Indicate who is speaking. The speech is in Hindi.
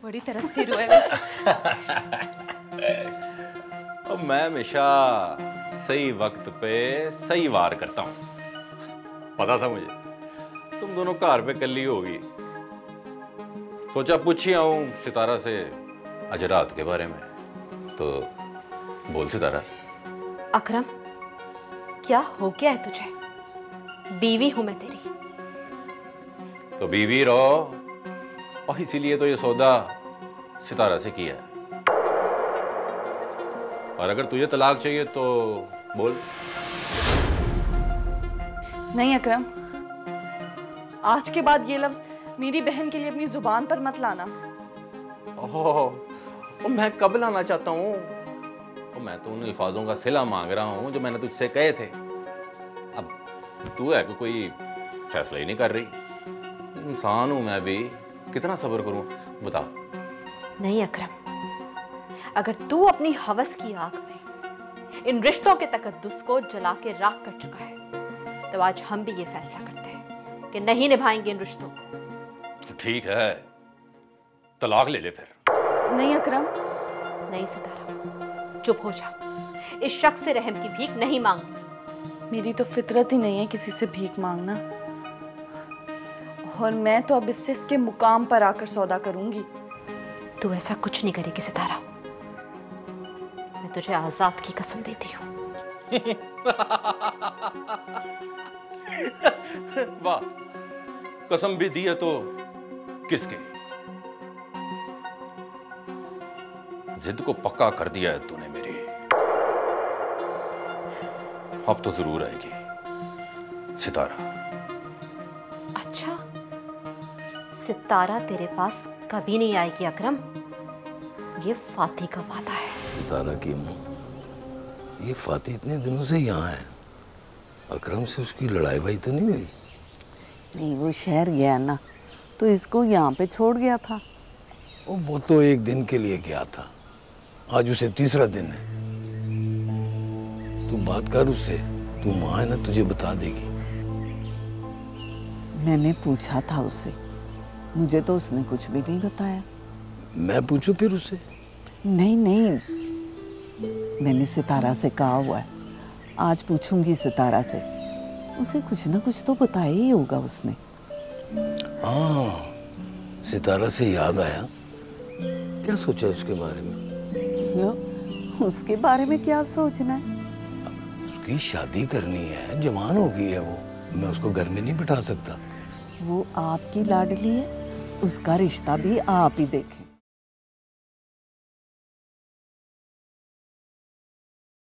Speaker 1: बड़ी तरसती रूह है वैसे।
Speaker 2: और मैं हमेशा सही वक्त पे सही वार करता हूँ। पता था मुझे तुम दोनों कार पे कल्ली होगी। सोचा पूछ ही आऊं सितारा से आज रात के बारे में। तो बोल सितारा।
Speaker 1: अकरम, क्या हो गया है तुझे? बीवी हूं मैं तेरी।
Speaker 2: तो बीवी रहो, और इसीलिए तो ये सौदा सितारा से किया है। और अगर तुझे तलाक चाहिए तो बोल।
Speaker 3: नहीं अकरम, आज के बाद ये लफ्ज मेरी बहन के लिए अपनी जुबान पर मत लाना।
Speaker 2: ओह, मैं कब लाना चाहता हूँ? मैं तो उन अल्फाजों का सिला मांग रहा हूँ जो मैंने तुझसे कहे थे। अब तू है कि कोई फैसला ही नहीं कर रही। इंसान हूं मैं भी, कितना सब्र करूं बता।
Speaker 1: नहीं अकरम, अगर तू अपनी हवस की आग में इन रिश्तों के तकद्दुस को जला के राख कर चुका है, तो आज हम भी ये फैसला करते हैं कि नहीं निभाएंगे इन रिश्तों को।
Speaker 2: ठीक है, तलाक ले ले फिर।
Speaker 3: नहीं अकरम।
Speaker 1: नहीं सितारा, चुप हो जा। इस शख्स से रहम की भीख नहीं मांगूंगी।
Speaker 3: मेरी तो फितरत ही नहीं है किसी से भीख मांगना, और मैं तो अब इससे इसके मुकाम पर आकर सौदा करूंगी।
Speaker 1: तू ऐसा कुछ नहीं करेगी सितारा, मैं तुझे आजाद की कसम देती हूँ।
Speaker 2: वाह, कसम भी दी है तो किसके? जिद को पक्का कर दिया है तूने मेरी। अब तो जरूर आएगी सितारा।
Speaker 1: अच्छा, सितारा तेरे पास कभी नहीं आएगी अकरम, ये फाती का वादा है।
Speaker 4: सितारा की अम्मू, ये फाती इतने दिनों से यहाँ है, अकरम से उसकी लड़ाई भाई तो नहीं हुई?
Speaker 5: नहीं, वो शहर गया ना, तो इसको यहाँ पे छोड़ गया था।
Speaker 4: वो तो एक दिन के लिए गया था, आज उसे तीसरा दिन है। तू बात कर उससे, तू माँ है ना, तुझे बता देगी।
Speaker 5: मैंने पूछा था उससे, मुझे तो उसने कुछ भी नहीं बताया।
Speaker 4: मैं पूछूं फिर उससे?
Speaker 5: नहीं नहीं, मैंने सितारा से कहा हुआ है, आज पूछूंगी सितारा से, उसे कुछ ना कुछ तो बताया ही होगा उसने।
Speaker 4: हाँ, सितारा से याद आया, क्या सोचा उसके बारे में?
Speaker 5: लो, उसके बारे में क्या सोचना है?
Speaker 4: उसकी शादी करनी है, जवान हो गई है वो, मैं उसको घर में नहीं बिठा सकता।
Speaker 5: वो आपकी लाडली है, उसका रिश्ता भी आप ही देखें।